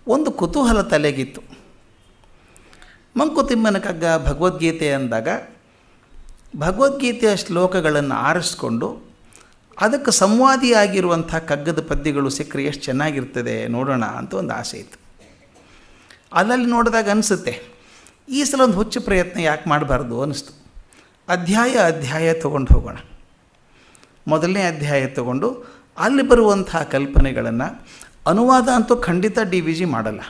ಒಂದು ಕುತೂಹಲ ತಲೆಗಿತ್ತು. ಮಂಕುತಿಮ್ಮನ ಕಗ್ಗ ಭಗವದ್ಗೀತೆ ಅಂದಾಗ ಭಗವದ್ಗೀತೆಯ ಶ್ಲೋಕಗಳನ್ನು ಆರಿಸ್ಕೊಂಡು ಅದಕ್ಕೆ ಸಂವಾದಿಯಾಗಿರುವಂಥ ಕಗ್ಗದ ಪದ್ಯಗಳು ಸಿಕ್ಕರೆ ಎಷ್ಟು ಚೆನ್ನಾಗಿರ್ತದೆ ನೋಡೋಣ ಅಂತ ಒಂದು ಆಸೆ ಇತ್ತು. ಅಲ್ಲಲ್ಲಿ ನೋಡಿದಾಗ ಅನಿಸುತ್ತೆ, ಈ ಸಲ ಒಂದು ಹುಚ್ಚು ಪ್ರಯತ್ನ ಯಾಕೆ ಮಾಡಬಾರ್ದು ಅನ್ನಿಸ್ತು. ಅಧ್ಯಾಯ ತೊಗೊಂಡು ಹೋಗೋಣ. ಮೊದಲನೇ ಅಧ್ಯಾಯ ತೊಗೊಂಡು ಅಲ್ಲಿ ಬರುವಂಥ ಕಲ್ಪನೆಗಳನ್ನು ಅನುವಾದ ಅಂತೂ ಖಂಡಿತ DVG ಮಾಡಲ್ಲ.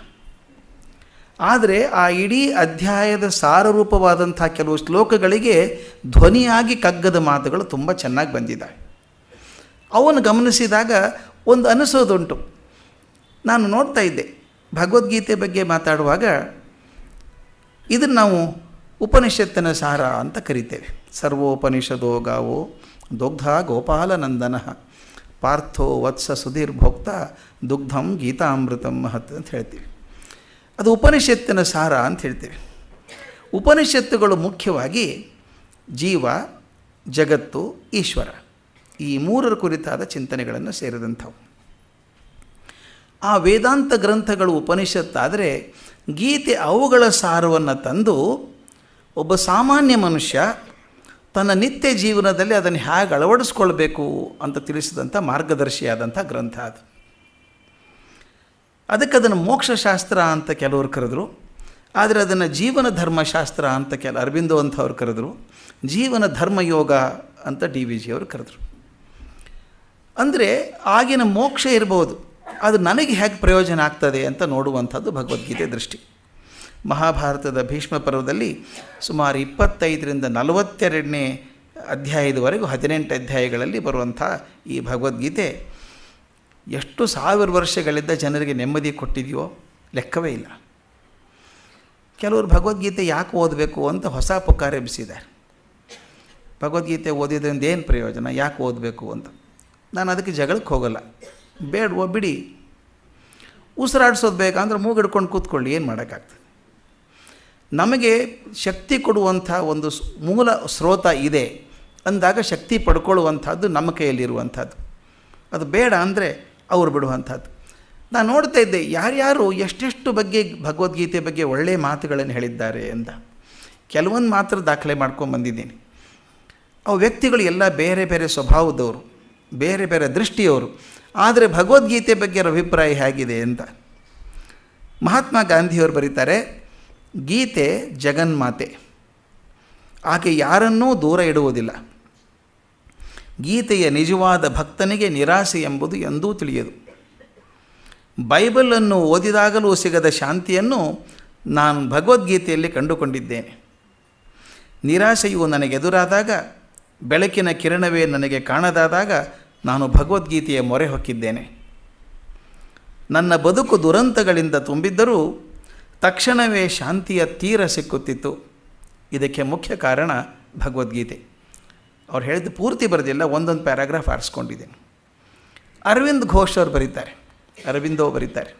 ಆದರೆ ಆ ಇಡೀ ಅಧ್ಯಾಯದ ಸಾರರೂಪವಾದಂಥ ಕೆಲವು ಶ್ಲೋಕಗಳಿಗೆ ಧ್ವನಿಯಾಗಿ ಕಗ್ಗದ ಮಾತುಗಳು ತುಂಬ ಚೆನ್ನಾಗಿ ಬಂದಿದ್ದಾವೆ. ಅವನ್ನು ಗಮನಿಸಿದಾಗ ಒಂದು ಅನಿಸೋದುಂಟು. ನಾನು ನೋಡ್ತಾ ಇದ್ದೆ, ಭಗವದ್ಗೀತೆ ಬಗ್ಗೆ ಮಾತಾಡುವಾಗ ಇದನ್ನು ನಾವು ಉಪನಿಷತ್ತಿನ ಸಾರ ಅಂತ ಕರಿತೇವೆ. ಸರ್ವೋಪನಿಷದೋ ಗಾವೋ ದುಗ್ಧ ಗೋಪಾಲನಂದನ ಪಾರ್ಥೋ ವತ್ಸ ಸುಧೀರ್ ಭೋಕ್ತ ದುಗ್ಧಂ ಗೀತಾಮೃತಂ ಮಹತ್ ಅಂತ ಹೇಳ್ತೀವಿ. ಅದು ಉಪನಿಷತ್ತಿನ ಸಾರ ಅಂತ ಹೇಳ್ತೀವಿ. ಉಪನಿಷತ್ತುಗಳು ಮುಖ್ಯವಾಗಿ ಜೀವ, ಜಗತ್ತು, ಈಶ್ವರ ಈ ಮೂರರ ಕುರಿತಾದ ಚಿಂತನೆಗಳನ್ನು ಸೇರಿದಂಥವು. ಆ ವೇದಾಂತ ಗ್ರಂಥಗಳು ಉಪನಿಷತ್ತಾದರೆ ಗೀತೆ ಅವುಗಳ ಸಾರವನ್ನು ತಂದು ಒಬ್ಬ ಸಾಮಾನ್ಯ ಮನುಷ್ಯ ತನ್ನ ನಿತ್ಯ ಜೀವನದಲ್ಲಿ ಅದನ್ನು ಹೇಗೆ ಅಳವಡಿಸ್ಕೊಳ್ಬೇಕು ಅಂತ ತಿಳಿಸಿದಂಥ ಮಾರ್ಗದರ್ಶಿಯಾದಂಥ ಗ್ರಂಥ ಅದು. ಅದಕ್ಕೆ ಅದನ್ನು ಮೋಕ್ಷಶಾಸ್ತ್ರ ಅಂತ ಕೆಲವರು ಕರೆದರು, ಆದರೆ ಅದನ್ನು ಜೀವನ ಧರ್ಮಶಾಸ್ತ್ರ ಅಂತ ಅರವಿಂದೋ ಅಂಥವ್ರು ಕರೆದರು, ಜೀವನ ಧರ್ಮಯೋಗ ಅಂತ DVG ಅವರು ಕರೆದರು. ಅಂದರೆ ಆಗಿನ ಮೋಕ್ಷ ಇರ್ಬೋದು, ಅದು ನನಗೆ ಹೇಗೆ ಪ್ರಯೋಜನ ಆಗ್ತದೆ ಅಂತ ನೋಡುವಂಥದ್ದು ಭಗವದ್ಗೀತೆ ದೃಷ್ಟಿ. ಮಹಾಭಾರತದ ಭೀಷ್ಮ ಪರ್ವದಲ್ಲಿ ಸುಮಾರು 25ರಿಂದ 42ನೇ ಅಧ್ಯಾಯದವರೆಗೂ 18 ಅಧ್ಯಾಯಗಳಲ್ಲಿ ಬರುವಂಥ ಈ ಭಗವದ್ಗೀತೆ ಎಷ್ಟು 1000 ವರ್ಷಗಳಿಂದ ಜನರಿಗೆ ನೆಮ್ಮದಿ ಕೊಟ್ಟಿದೆಯೋ ಲೆಕ್ಕವೇ ಇಲ್ಲ. ಕೆಲವರು ಭಗವದ್ಗೀತೆ ಯಾಕೆ ಓದಬೇಕು ಅಂತ ಹೊಸ ಪುಕಾರ ಎಬ್ಬಿಸಿದ್ದಾರೆ. ಭಗವದ್ಗೀತೆ ಓದಿದ್ರಿಂದ ಏನು ಪ್ರಯೋಜನ, ಯಾಕೆ ಓದಬೇಕು ಅಂತ. ನಾನು ಅದಕ್ಕೆ ಜಗಳಕ್ಕೆ ಹೋಗಲ್ಲ, ಬೇಡವೋ ಬಿಡಿ. ಉಸಿರಾಡಿಸೋದು ಬೇಕಂದ್ರೆ ಮೂಗಿಡ್ಕೊಂಡು ಕೂತ್ಕೊಳ್ಳಿ, ಏನು ಮಾಡೋಕ್ಕಾಗ್ತದೆ. ನಮಗೆ ಶಕ್ತಿ ಕೊಡುವಂಥ ಒಂದು ಮೂಲ ಸ್ರೋತ ಇದೆ ಅಂದಾಗ ಶಕ್ತಿ ಪಡ್ಕೊಳ್ಳುವಂಥದ್ದು ನಮ್ಮ ಕೈಯಲ್ಲಿರುವಂಥದ್ದು. ಅದು ಬೇಡ ಅಂದರೆ ಅವರು ಬಿಡುವಂಥದ್ದು. ನಾನು ನೋಡ್ತಾ ಇದ್ದೆ ಯಾರ್ಯಾರು ಎಷ್ಟೆಷ್ಟು ಬಗ್ಗೆ ಭಗವದ್ಗೀತೆ ಬಗ್ಗೆ ಒಳ್ಳೆಯ ಮಾತುಗಳನ್ನು ಹೇಳಿದ್ದಾರೆ ಅಂತ. ಕೆಲವೊಂದು ಮಾತ್ರ ದಾಖಲೆ ಮಾಡ್ಕೊಂಬಂದಿದ್ದೀನಿ. ಅವು ವ್ಯಕ್ತಿಗಳು ಎಲ್ಲ ಬೇರೆ ಬೇರೆ ಸ್ವಭಾವದವರು, ಬೇರೆ ಬೇರೆ ದೃಷ್ಟಿಯವರು. ಆದರೆ ಭಗವದ್ಗೀತೆ ಬಗ್ಗೆ ಅವರ ಅಭಿಪ್ರಾಯ ಹೇಗಿದೆ ಅಂತ. ಮಹಾತ್ಮ ಗಾಂಧಿಯವರು ಬರೀತಾರೆ, ಗೀತೆ ಜಗನ್ಮಾತೆ, ಆಕೆ ಯಾರನ್ನೂ ದೂರ ಇಡುವುದಿಲ್ಲ. ಗೀತೆಯ ನಿಜವಾದ ಭಕ್ತನಿಗೆ ನಿರಾಸೆ ಎಂಬುದು ಎಂದೂ ತಿಳಿಯದು. ಬೈಬಲನ್ನು ಓದಿದಾಗಲೂ ಸಿಗದ ಶಾಂತಿಯನ್ನು ನಾನು ಭಗವದ್ಗೀತೆಯಲ್ಲಿ ಕಂಡುಕೊಂಡಿದ್ದೇನೆ. ನಿರಾಸೆಯು ನನಗೆದುರಾದಾಗ, ಬೆಳಕಿನ ಕಿರಣವೇ ನನಗೆ ಕಾಣದಾದಾಗ ನಾನು ಭಗವದ್ಗೀತೆಯ ಮೊರೆ ಹೊಕ್ಕಿದ್ದೇನೆ. ನನ್ನ ಬದುಕು ದುರಂತಗಳಿಂದ ತುಂಬಿದ್ದರೂ ತಕ್ಷಣವೇ ಶಾಂತಿಯ ತೀರ ಸಿಕ್ಕುತ್ತಿತ್ತು. ಇದಕ್ಕೆ ಮುಖ್ಯ ಕಾರಣ ಭಗವದ್ಗೀತೆ. ಅವ್ರು ಹೇಳಿದ್ದು ಪೂರ್ತಿ ಬರೆದಿಲ್ಲ, ಒಂದೊಂದು ಪ್ಯಾರಾಗ್ರಾಫ್ ಆರಿಸ್ಕೊಂಡಿದ್ದೀನಿ. ಅರವಿಂದ್ ಘೋಷ್ ಅವರು ಬರೀತಾರೆ, ಅರವಿಂದೋ ಬರೀತಾರೆ,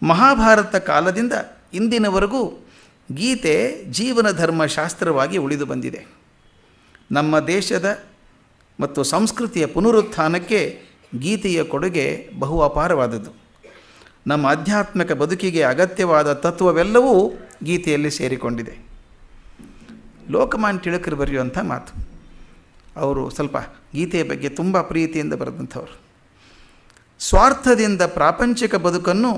ಮಹಾಭಾರತ ಕಾಲದಿಂದ ಇಂದಿನವರೆಗೂ ಗೀತೆ ಜೀವನ ಧರ್ಮಶಾಸ್ತ್ರವಾಗಿ ಉಳಿದು ಬಂದಿದೆ. ನಮ್ಮ ದೇಶದ ಮತ್ತು ಸಂಸ್ಕೃತಿಯ ಪುನರುತ್ಥಾನಕ್ಕೆ ಗೀತೆಯ ಕೊಡುಗೆ ಬಹು ಅಪಾರವಾದದ್ದು. ನಮ್ಮ ಆಧ್ಯಾತ್ಮಿಕ ಬದುಕಿಗೆ ಅಗತ್ಯವಾದ ತತ್ವವೆಲ್ಲವೂ ಗೀತೆಯಲ್ಲಿ ಸೇರಿಕೊಂಡಿದೆ. ಲೋಕಮಾನ್ಯ ತಿಲಕರು ಬರೆಯುವಂಥ ಮಾತು. ಅವರು ಸ್ವಲ್ಪ ಗೀತೆಯ ಬಗ್ಗೆ ತುಂಬ ಪ್ರೀತಿಯಿಂದ ಬರೆದಂಥವ್ರು. ಸ್ವಾರ್ಥದಿಂದ ಪ್ರಾಪಂಚಿಕ ಬದುಕನ್ನು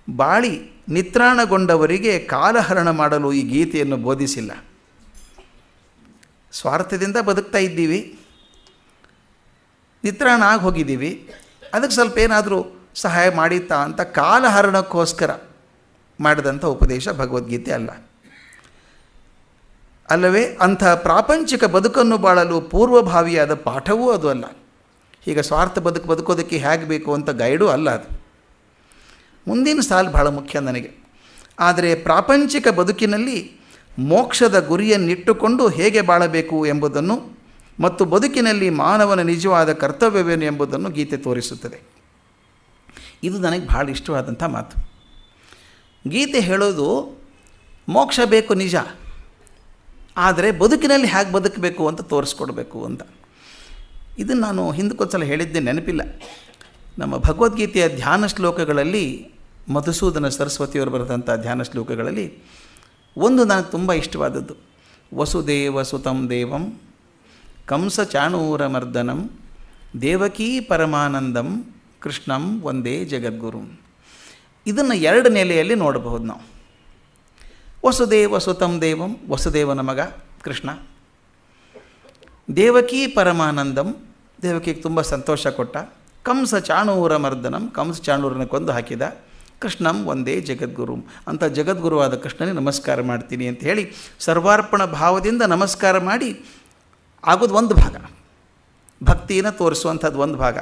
ಬಾಳಿ ನಿತ್ರಾಣಗೊಂಡವರಿಗೆ ಕಾಲಹರಣ ಮಾಡಲು ಈ ಗೀತೆಯನ್ನು ಬೋಧಿಸಿಲ್ಲ. ಸ್ವಾರ್ಥದಿಂದ ಬದುಕ್ತಾ ಇದ್ದೀವಿ, ನಿತ್ರಾಣ ಆಗಿ ಹೋಗಿದ್ದೀವಿ, ಅದಕ್ಕೆ ಸ್ವಲ್ಪ ಏನಾದರೂ ಸಹಾಯ ಮಾಡಿತ್ತಾ ಅಂತ ಕಾಲಹರಣಕ್ಕೋಸ್ಕರ ಮಾಡಿದಂಥ ಉಪದೇಶ ಭಗವದ್ಗೀತೆ ಅಲ್ಲ. ಅಲ್ಲವೇ ಅಂಥ ಪ್ರಾಪಂಚಿಕ ಬದುಕನ್ನು ಬಾಳಲು ಪೂರ್ವಭಾವಿಯಾದ ಪಾಠವೂ ಅದು ಅಲ್ಲ. ಈಗ ಸ್ವಾರ್ಥ ಬದುಕೋದಕ್ಕೆ ಹೇಗೆ ಬೇಕು ಅಂತ ಗೈಡು ಅಲ್ಲ ಅದು. ಮುಂದಿನ ಸಾಲು ಭಾಳ ಮುಖ್ಯ ನನಗೆ. ಆದರೆ ಪ್ರಾಪಂಚಿಕ ಬದುಕಿನಲ್ಲಿ ಮೋಕ್ಷದ ಗುರಿಯನ್ನಿಟ್ಟುಕೊಂಡು ಹೇಗೆ ಬಾಳಬೇಕು ಎಂಬುದನ್ನು ಮತ್ತು ಬದುಕಿನಲ್ಲಿ ಮಾನವನ ನಿಜವಾದ ಕರ್ತವ್ಯವೇನು ಎಂಬುದನ್ನು ಗೀತೆ ತೋರಿಸುತ್ತದೆ. ಇದು ನನಗೆ ಭಾಳ ಇಷ್ಟವಾದಂಥ ಮಾತು. ಗೀತೆ ಹೇಳೋದು ಮೋಕ್ಷ ಬೇಕು ನಿಜ, ಆದರೆ ಬದುಕಿನಲ್ಲಿ ಹೇಗೆ ಬದುಕಬೇಕು ಅಂತ ತೋರಿಸ್ಕೊಡ್ಬೇಕು ಅಂತ. ಇದನ್ನು ನಾನು ಹಿಂದಕ್ಕೊಂದ್ಸಲ ಹೇಳಿದ್ದೆ, ನೆನಪಿಲ್ಲ. ನಮ್ಮ ಭಗವದ್ಗೀತೆಯ ಧ್ಯಾನ ಶ್ಲೋಕಗಳಲ್ಲಿ ಮಧುಸೂದನ ಸರಸ್ವತಿಯವರು ಬರೆದಂಥ ಧ್ಯಾನ ಶ್ಲೋಕಗಳಲ್ಲಿ ಒಂದು ನನಗೆ ತುಂಬ ಇಷ್ಟವಾದದ್ದು, ವಸುದೇವ ಸುತಂ ದೇವಂ ಕಂಸ ಚಾಣೂರಮರ್ದನಂ ದೇವಕೀ ಪರಮಾನಂದಂ ಕೃಷ್ಣಂ ಒಂದೇ ಜಗದ್ಗುರು. ಇದನ್ನು ಎರಡು ನೆಲೆಯಲ್ಲಿ ನೋಡಬಹುದು ನಾವು. ವಸುದೇವ ಸುತಂ ದೇವಂ, ವಸುದೇವನ ಮಗ ಕೃಷ್ಣ. ದೇವಕೀ ಪರಮಾನಂದಂ, ದೇವಕಿಗೆ ತುಂಬ ಸಂತೋಷ ಕೊಟ್ಟ. ಕಂಸ ಚಾಣೂರಮರ್ದನಂ, ಕಂಸ ಚಾಣೂರನ ಕೊಂದು ಹಾಕಿದ. ಕೃಷ್ಣಂ ಒಂದೇ ಜಗದ್ಗುರು, ಅಂತ ಜಗದ್ಗುರುವಾದ ಕೃಷ್ಣನಿಗೆ ನಮಸ್ಕಾರ ಮಾಡ್ತೀನಿ ಅಂತ ಹೇಳಿ ಸರ್ವಾರ್ಪಣ ಭಾವದಿಂದ ನಮಸ್ಕಾರ ಮಾಡಿ ಆಗೋದು ಒಂದು ಭಾಗ, ಭಕ್ತಿಯನ್ನು ತೋರಿಸುವಂಥದ್ದು ಒಂದು ಭಾಗ.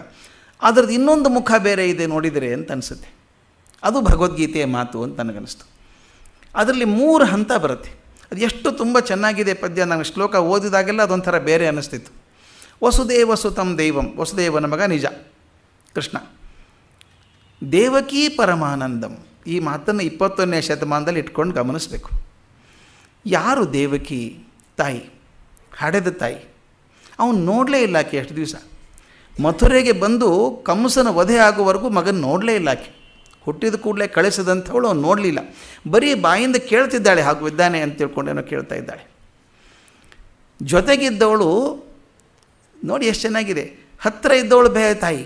ಅದರದ್ದು ಇನ್ನೊಂದು ಮುಖ ಬೇರೆ ಇದೆ ನೋಡಿದರೆ ಅಂತ ಅನಿಸುತ್ತೆ. ಅದು ಭಗವದ್ಗೀತೆಯ ಮಾತು ಅಂತ ನನಗನ್ನಿಸ್ತು. ಅದರಲ್ಲಿ 3 ಹಂತ ಬರುತ್ತೆ. ಅದು ಎಷ್ಟು ತುಂಬ ಚೆನ್ನಾಗಿದೆ ಪದ್ಯ. ನಾನು ಶ್ಲೋಕ ಓದಿದಾಗೆಲ್ಲ ಅದೊಂಥರ ಬೇರೆ ಅನ್ನಿಸ್ತಿತ್ತು. ವಸುದೇವ ಸುತಂ ದೇವಂ, ವಸುದೇವನ ಮಗ ನಿಜ ಕೃಷ್ಣ. ದೇವಕೀ ಪರಮಾನಂದಂ, ಈ ಮಾತನ್ನು 21ನೇ ಶತಮಾನದಲ್ಲಿ ಇಟ್ಕೊಂಡು ಗಮನಿಸಬೇಕು. ಯಾರು ದೇವಕಿ? ತಾಯಿ, ಹಡೆದ ತಾಯಿ. ಅವನು ನೋಡಲೇ ಇಲ್ಲ ಆಕೆ ಎಷ್ಟು ದಿವಸ. ಮಥುರೆಗೆ ಬಂದು ಕಂಸನ ವಧೆ ಆಗುವವರೆಗೂ ಮಗನ ನೋಡಲೇ ಇಲ್ಲ ಆಕೆ. ಹುಟ್ಟಿದ ಕೂಡಲೇ ಕಳಿಸಿದಂಥವಳು ಅವನು ನೋಡಲಿಲ್ಲ. ಬರೀ ಬಾಯಿಂದ ಕೇಳ್ತಿದ್ದಾಳೆ, ಹಾಗೂ ಇದ್ದಾನೆ ಅಂತ ತಿಳ್ಕೊಂಡೇನೋ ಕೇಳ್ತಾ ಇದ್ದಾಳೆ. ಜೊತೆಗಿದ್ದವಳು ನೋಡಿ ಎಷ್ಟು ಚೆನ್ನಾಗಿದೆ, ಹತ್ತಿರ ಇದ್ದವಳು ತಾಯಿ,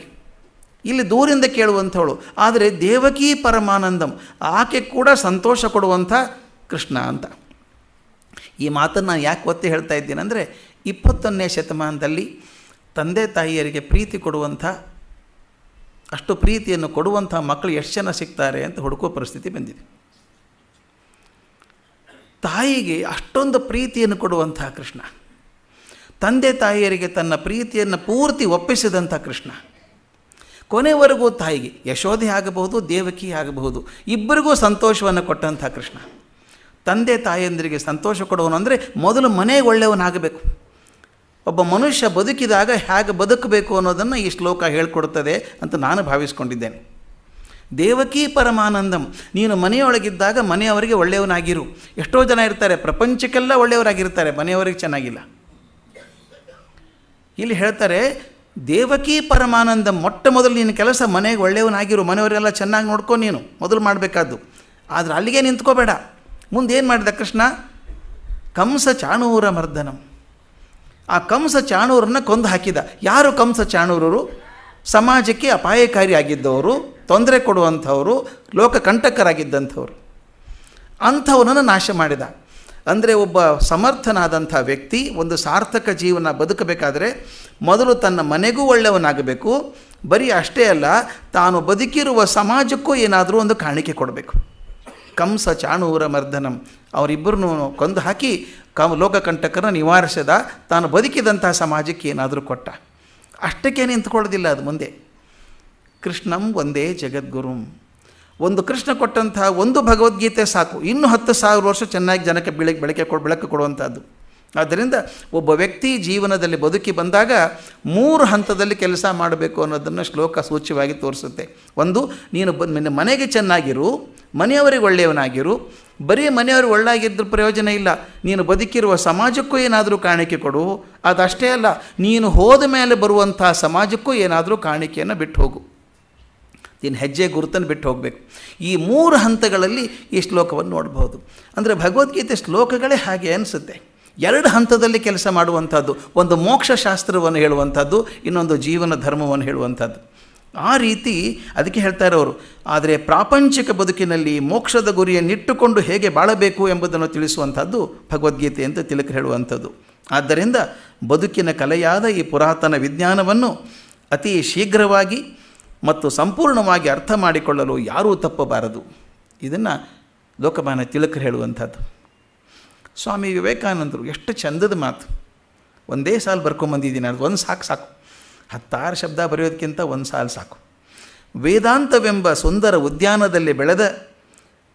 ಇಲ್ಲಿ ದೂರಿಂದ ಕೇಳುವಂಥವಳು. ಆದರೆ ದೇವಕೀ ಪರಮಾನಂದಂ, ಆಕೆ ಕೂಡ ಸಂತೋಷ ಕೊಡುವಂಥ ಕೃಷ್ಣ ಅಂತ. ಈ ಮಾತನ್ನು ನಾನು ಯಾಕೆ ಒತ್ತಿ ಹೇಳ್ತಾ ಇದ್ದೀನಿ ಅಂದರೆ, 21ನೇ ಶತಮಾನದಲ್ಲಿ ತಂದೆ ತಾಯಿಯರಿಗೆ ಪ್ರೀತಿ ಕೊಡುವಂಥ, ಅಷ್ಟು ಪ್ರೀತಿಯನ್ನು ಕೊಡುವಂಥ ಮಕ್ಕಳು ಎಷ್ಟು ಜನ ಸಿಗ್ತಾರೆ ಅಂತ ಹುಡುಕೋ ಪರಿಸ್ಥಿತಿ ಬಂದಿದೆ. ತಾಯಿಗೆ ಅಷ್ಟೊಂದು ಪ್ರೀತಿಯನ್ನು ಕೊಡುವಂಥ ಕೃಷ್ಣ, ತಂದೆ ತಾಯಿಯರಿಗೆ ತನ್ನ ಪ್ರೀತಿಯನ್ನು ಪೂರ್ತಿ ಒಪ್ಪಿಸಿದಂಥ ಕೃಷ್ಣ, ಕೊನೆವರೆಗೂ ತಾಯಿಗೆ ಯಶೋಧೆ ಆಗಬಹುದು, ದೇವಕಿ ಆಗಬಹುದು, ಇಬ್ಬರಿಗೂ ಸಂತೋಷವನ್ನು ಕೊಟ್ಟಂಥ ಕೃಷ್ಣ. ತಂದೆ ತಾಯಿಯಂದರಿಗೆ ಸಂತೋಷ ಕೊಡುವನು ಅಂದರೆ ಮೊದಲು ಮನೆಗೆ ಒಳ್ಳೆಯವನಾಗಬೇಕು. ಒಬ್ಬ ಮನುಷ್ಯ ಬದುಕಿದಾಗ ಹೇಗೆ ಬದುಕಬೇಕು ಅನ್ನೋದನ್ನು ಈ ಶ್ಲೋಕ ಹೇಳ್ಕೊಡುತ್ತದೆ ಅಂತ ನಾನು ಭಾವಿಸ್ಕೊಂಡಿದ್ದೇನೆ. ದೇವಕೀ ಪರಮಾನಂದಂ, ನೀನು ಮನೆಯೊಳಗಿದ್ದಾಗ ಮನೆಯವರಿಗೆ ಒಳ್ಳೆಯವನಾಗಿರು. ಎಷ್ಟೋ ಜನ ಇರ್ತಾರೆ, ಪ್ರಪಂಚಕ್ಕೆಲ್ಲ ಒಳ್ಳೆಯವರಾಗಿರ್ತಾರೆ, ಮನೆಯವರಿಗೆ ಚೆನ್ನಾಗಿಲ್ಲ. ಇಲ್ಲಿ ಹೇಳ್ತಾರೆ ದೇವಕೀ ಪರಮಾನಂದಂ, ಮೊಟ್ಟ ಮೊದಲು ನೀನು ಕೆಲಸ ಮನೆಗೆ ಒಳ್ಳೆಯವನಾಗಿರು, ಮನೆಯವರೆಲ್ಲ ಚೆನ್ನಾಗಿ ನೋಡ್ಕೊ, ನೀನು ಮೊದಲು ಮಾಡಬೇಕಾದ್ದು. ಆದರೆ ಅಲ್ಲಿಗೆ ನಿಂತ್ಕೋಬೇಡ. ಮುಂದೇನು ಮಾಡಿದ ಕೃಷ್ಣ? ಕಂಸ ಚಾಣೂರ ಮರ್ದನಂ, ಆ ಕಂಸ ಚಾಣೂರನ್ನು ಕೊಂದು ಹಾಕಿದ. ಯಾರು ಕಂಸ ಚಾಣೂರರು? ಸಮಾಜಕ್ಕೆ ಅಪಾಯಕಾರಿಯಾಗಿದ್ದವರು, ತೊಂದರೆ ಕೊಡುವಂಥವರು, ಲೋಕಕಂಟಕರಾಗಿದ್ದಂಥವ್ರು. ಅಂಥವನನ್ನು ನಾಶ ಮಾಡಿದ. ಅಂದರೆ ಒಬ್ಬ ಸಮರ್ಥನಾದಂಥ ವ್ಯಕ್ತಿ ಒಂದು ಸಾರ್ಥಕ ಜೀವನ ಬದುಕಬೇಕಾದರೆ ಮೊದಲು ತನ್ನ ಮನೆಗೂ ಒಳ್ಳೆಯವನಾಗಬೇಕು. ಬರೀ ಅಷ್ಟೇ ಅಲ್ಲ, ತಾನು ಬದುಕಿರುವ ಸಮಾಜಕ್ಕೂ ಏನಾದರೂ ಒಂದು ಕಾಣಿಕೆ ಕೊಡಬೇಕು. ಕಂಸ ಚಾಣೂರ ಮರ್ದನಂ, ಅವರಿಬ್ಬರನ್ನು ಕೊಂದು ಹಾಕಿ ಲೋಕಕಂಟಕರನ್ನು ನಿವಾರಿಸಿದ. ತಾನು ಬದುಕಿದಂಥ ಸಮಾಜಕ್ಕೆ ಏನಾದರೂ ಕೊಟ್ಟ. ಅಷ್ಟಕ್ಕೆ ನಿಂತ್ಕೊಳ್ಳೋದಿಲ್ಲ, ಅದು ಮುಂದೆ ಕೃಷ್ಣಂ ಒಂದೇ ಜಗದ್ಗುರುಂ. ಒಂದು ಕೃಷ್ಣ ಕೊಟ್ಟಂಥ ಒಂದು ಭಗವದ್ಗೀತೆ ಸಾಕು, ಇನ್ನೂ 10,000 ವರ್ಷ ಚೆನ್ನಾಗಿ ಜನಕ್ಕೆ ಬೆಳಕು ಕೊಡುವಂಥದ್ದು. ಆದ್ದರಿಂದ ಒಬ್ಬ ವ್ಯಕ್ತಿ ಜೀವನದಲ್ಲಿ ಬದುಕಿ ಬಂದಾಗ 3 ಹಂತದಲ್ಲಿ ಕೆಲಸ ಮಾಡಬೇಕು ಅನ್ನೋದನ್ನು ಶ್ಲೋಕ ಸೂಚ್ಯವಾಗಿ ತೋರಿಸುತ್ತೆ. ಒಂದು, ನೀನು ಮನೆಗೆ ಚೆನ್ನಾಗಿರು, ಮನೆಯವರಿಗೆ ಒಳ್ಳೆಯವನಾಗಿರು. ಬರೀ ಮನೆಯವರು ಒಳ್ಳೆಯಾಗಿದ್ದರೂ ಪ್ರಯೋಜನ ಇಲ್ಲ, ನೀನು ಬದುಕಿರುವ ಸಮಾಜಕ್ಕೂ ಏನಾದರೂ ಕಾಣಿಕೆ ಕೊಡು. ಅದಷ್ಟೇ ಅಲ್ಲ, ನೀನು ಹೋದ ಮೇಲೆ ಬರುವಂಥ ಸಮಾಜಕ್ಕೂ ಏನಾದರೂ ಕಾಣಿಕೆಯನ್ನು ಬಿಟ್ಟು ಹೋಗು. ನೀನು ಹೆಜ್ಜೆ ಗುರುತನ್ನು ಬಿಟ್ಟು ಹೋಗಬೇಕು. ಈ 3 ಹಂತಗಳಲ್ಲಿ ಈ ಶ್ಲೋಕವನ್ನು ನೋಡ್ಬೋದು. ಅಂದರೆ ಭಗವದ್ಗೀತೆ ಶ್ಲೋಕಗಳೇ ಹಾಗೆ ಅನಿಸುತ್ತೆ. 2 ಹಂತದಲ್ಲಿ ಕೆಲಸ ಮಾಡುವಂಥದ್ದು, ಒಂದು ಮೋಕ್ಷ ಶಾಸ್ತ್ರವನ್ನು ಹೇಳುವಂಥದ್ದು, ಇನ್ನೊಂದು ಜೀವನ ಧರ್ಮವನ್ನು ಹೇಳುವಂಥದ್ದು. ಆ ರೀತಿ ಅದಕ್ಕೆ ಹೇಳ್ತಾರೆ ಅವರು. ಆದರೆ ಪ್ರಾಪಂಚಿಕ ಬದುಕಿನಲ್ಲಿ ಮೋಕ್ಷದ ಗುರಿಯನ್ನಿಟ್ಟುಕೊಂಡು ಹೇಗೆ ಬಾಳಬೇಕು ಎಂಬುದನ್ನು ತಿಳಿಸುವಂಥದ್ದು ಭಗವದ್ಗೀತೆ ಅಂತ ತಿಲಕರು ಹೇಳುವಂಥದ್ದು. ಆದ್ದರಿಂದ ಬದುಕಿನ ಕಲೆಯಾದ ಈ ಪುರಾತನ ವಿಜ್ಞಾನವನ್ನು ಅತಿ ಶೀಘ್ರವಾಗಿ ಮತ್ತು ಸಂಪೂರ್ಣವಾಗಿ ಅರ್ಥ ಮಾಡಿಕೊಳ್ಳಲು ಯಾರೂ ತಪ್ಪಬಾರದು. ಇದನ್ನು ಲೋಕಮಾನ್ಯ ತಿಲಕರು ಹೇಳುವಂಥದ್ದು. ಸ್ವಾಮಿ ವಿವೇಕಾನಂದರು ಎಷ್ಟು ಚಂದದ ಮಾತು. ಒಂದೇ ಸಾಲು ಬರ್ಕೊಂಬಂದಿದ್ದೀನಿ, ಅದು ಒಂದು ಸಾಕು 10 ಶಬ್ದ ಬರೆಯೋದಕ್ಕಿಂತ ಒಂದು ಸಾಲು ಸಾಕು. ವೇದಾಂತವೆಂಬ ಸುಂದರ ಉದ್ಯಾನದಲ್ಲಿ ಬೆಳೆದ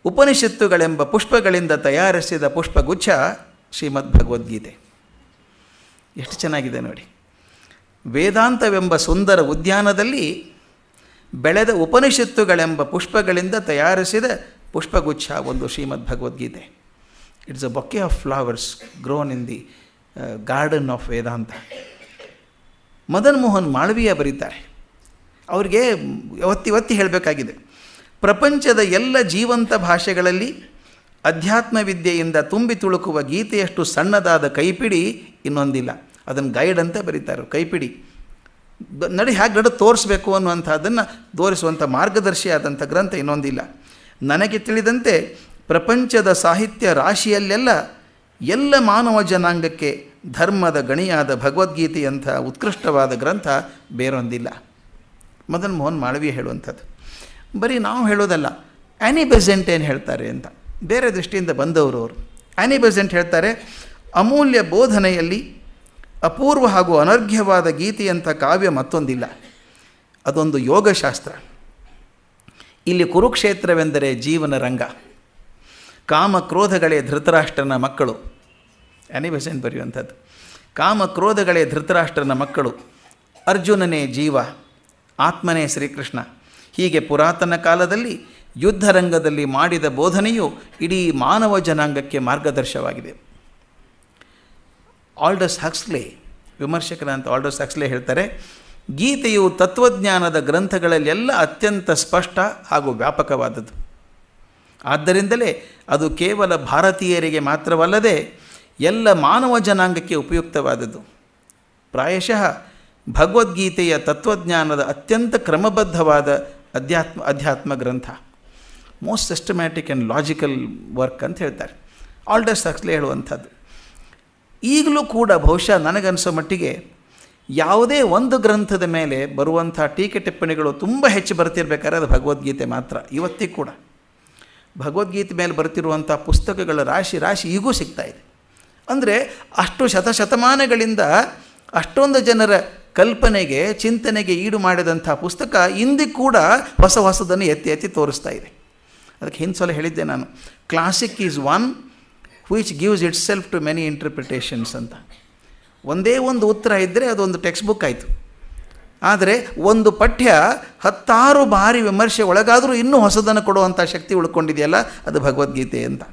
ಉಪನಿಷತ್ತುಗಳೆಂಬ ಪುಷ್ಪಗಳಿಂದ ತಯಾರಿಸಿದ ಪುಷ್ಪಗುಚ್ಛ ಶ್ರೀಮದ್ ಭಗವದ್ಗೀತೆ. ಎಷ್ಟು ಚೆನ್ನಾಗಿದೆ ನೋಡಿ. ವೇದಾಂತವೆಂಬ ಸುಂದರ ಉದ್ಯಾನದಲ್ಲಿ ಬೆಳೆದ ಉಪನಿಷತ್ತುಗಳೆಂಬ ಪುಷ್ಪಗಳಿಂದ ತಯಾರಿಸಿದ ಪುಷ್ಪಗುಚ್ಛ ಒಂದು Shrimad Bhagavad Gita. It's a bouquet of flowers grown in the garden of Vedanta. Madan Mohan Malaviya ಬರೀತಾರೆ. ಅವರಿಗೆ ಒತ್ತಿ ಹೇಳಬೇಕಾಗಿದೆ. ಪ್ರಪಂಚದ ಎಲ್ಲ ಜೀವಂತ ಭಾಷೆಗಳಲ್ಲಿ ಅಧ್ಯಾತ್ಮ ವಿದ್ಯೆಯಿಂದ ತುಂಬಿ ತುಳುಕುವ ಗೀತೆಯಷ್ಟು ಸಣ್ಣದಾದ ಕೈಪಿಡಿ ಇನ್ನೊಂದಿಲ್ಲ. ಅದನ್ನು ಗೈಡ್ ಅಂತ ಬರೀತಾರೆ, ಕೈಪಿಡಿ. ನಡಿ ಹೇಗೆ ನಡು ತೋರಿಸ್ಬೇಕು ಅನ್ನುವಂಥದ್ದನ್ನು ತೋರಿಸುವಂಥ ಮಾರ್ಗದರ್ಶಿಯಾದಂಥ ಗ್ರಂಥ ಇನ್ನೊಂದಿಲ್ಲ. ನನಗೆ ತಿಳಿದಂತೆ ಪ್ರಪಂಚದ ಸಾಹಿತ್ಯ ರಾಶಿಯಲ್ಲೆಲ್ಲ ಎಲ್ಲ ಮಾನವ ಜನಾಂಗಕ್ಕೆ ಧರ್ಮದ ಗಣಿಯಾದ ಭಗವದ್ಗೀತೆಯಂಥ ಉತ್ಕೃಷ್ಟವಾದ ಗ್ರಂಥ ಬೇರೊಂದಿಲ್ಲ. ಮದನ್ ಮೋಹನ್ ಮಾಳವೀಯ ಹೇಳುವಂಥದ್ದು. ಬರೀ ನಾವು ಹೇಳೋದಲ್ಲ, ಆ್ಯನಿ ಬೆಸೆಂಟ್ ಏನು ಹೇಳ್ತಾರೆ ಅಂತ ಬೇರೆ ದೃಷ್ಟಿಯಿಂದ ಬಂದವರು ಅವರು. ಆ್ಯನಿ ಬೆಸೆಂಟ್ ಹೇಳ್ತಾರೆ, ಅಮೂಲ್ಯ ಬೋಧನೆಯಲ್ಲಿ ಅಪೂರ್ವ ಹಾಗೂ ಅನರ್ಘ್ಯವಾದ ಗೀತೆಯಂಥ ಕಾವ್ಯ ಮತ್ತೊಂದಿಲ್ಲ. ಅದೊಂದು ಯೋಗಶಾಸ್ತ್ರ. ಇಲ್ಲಿ ಕುರುಕ್ಷೇತ್ರವೆಂದರೆ ಜೀವನ ರಂಗ. ಕಾಮಕ್ರೋಧಗಳೇ ಧೃತರಾಷ್ಟ್ರನ ಮಕ್ಕಳು. Any Besant ಬರೆಯುವಂಥದ್ದು. ಕಾಮಕ್ರೋಧಗಳೇ ಧೃತರಾಷ್ಟ್ರನ ಮಕ್ಕಳು, ಅರ್ಜುನನೇ ಜೀವ, ಆತ್ಮನೇ ಶ್ರೀಕೃಷ್ಣ. ಹೀಗೆ ಪುರಾತನ ಕಾಲದಲ್ಲಿ ಯುದ್ಧರಂಗದಲ್ಲಿ ಮಾಡಿದ ಬೋಧನೆಯು ಇಡೀ ಮಾನವ ಜನಾಂಗಕ್ಕೆ ಮಾರ್ಗದರ್ಶವಾಗಿದೆ. ಆಲ್ಡಸ್ ಹಕ್ಸ್ಲೆ, ವಿಮರ್ಶಕರಂತ ಆಲ್ಡಸ್ ಹಕ್ಸ್ಲೆ ಹೇಳ್ತಾರೆ, ಗೀತೆಯು ತತ್ವಜ್ಞಾನದ ಗ್ರಂಥಗಳಲ್ಲೆಲ್ಲ ಅತ್ಯಂತ ಸ್ಪಷ್ಟ ಹಾಗೂ ವ್ಯಾಪಕವಾದದ್ದು. ಆದ್ದರಿಂದಲೇ ಅದು ಕೇವಲ ಭಾರತೀಯರಿಗೆ ಮಾತ್ರವಲ್ಲದೆ ಎಲ್ಲ ಮಾನವ ಜನಾಂಗಕ್ಕೆ ಉಪಯುಕ್ತವಾದದ್ದು. ಪ್ರಾಯಶಃ ಭಗವದ್ಗೀತೆಯ ತತ್ವಜ್ಞಾನದ ಅತ್ಯಂತ ಕ್ರಮಬದ್ಧವಾದ ಅಧ್ಯಾತ್ಮ ಗ್ರಂಥ. Most systematic and logical work ಅಂತ ಹೇಳ್ತಾರೆ ಆಲ್ಡಸ್ ಹಕ್ಸ್ಲೆ ಹೇಳುವಂಥದ್ದು. ಈಗಲೂ ಕೂಡ ಬಹುಶಃ ನನಗನ್ಸೋ ಮಟ್ಟಿಗೆ ಯಾವುದೇ ಒಂದು ಗ್ರಂಥದ ಮೇಲೆ ಬರುವಂಥ ಟೀಕೆ ಟಿಪ್ಪಣಿಗಳು ತುಂಬ ಹೆಚ್ಚು ಬರ್ತಿರ್ಬೇಕಾದ್ರೆ ಅದು ಭಗವದ್ಗೀತೆ ಮಾತ್ರ. ಇವತ್ತಿಗೂ ಕೂಡ ಭಗವದ್ಗೀತೆ ಮೇಲೆ ಬರ್ತಿರುವಂಥ ಪುಸ್ತಕಗಳ ರಾಶಿ ಈಗೂ ಸಿಗ್ತಾಯಿದೆ. ಅಂದರೆ ಅಷ್ಟು ಶತಮಾನಗಳಿಂದ ಅಷ್ಟೊಂದು ಜನರ ಕಲ್ಪನೆಗೆ ಚಿಂತನೆಗೆ ಈಡು ಮಾಡಿದಂಥ ಪುಸ್ತಕ ಇಂದಿಗೂ ಕೂಡ ಹೊಸದನ್ನು ಎತ್ತಿ ತೋರಿಸ್ತಾ ಇದೆ. ಅದಕ್ಕೆ ಹಿಂದ್ಸಲ ಹೇಳಿದ್ದೆ ನಾನು, classic is one which gives itself to many interpretations ಅಂತ. ಒಂದೇ ಒಂದು ಉತ್ತರ ಇದ್ದರೆ ಅದೊಂದು ಟೆಕ್ಸ್ಟ್ ಬುಕ್ ಆಯಿತು. ಆದರೆ ಒಂದು ಪಠ್ಯ 10 ಬಾರಿ ವಿಮರ್ಶೆ ಒಳಗಾದರೂ ಇನ್ನೂ ಹೊಸದನ್ನು ಕೊಡುವಂಥ ಶಕ್ತಿ ಉಳ್ಕೊಂಡಿದೆಯಲ್ಲ, ಅದು ಭಗವದ್ಗೀತೆ ಅಂತ.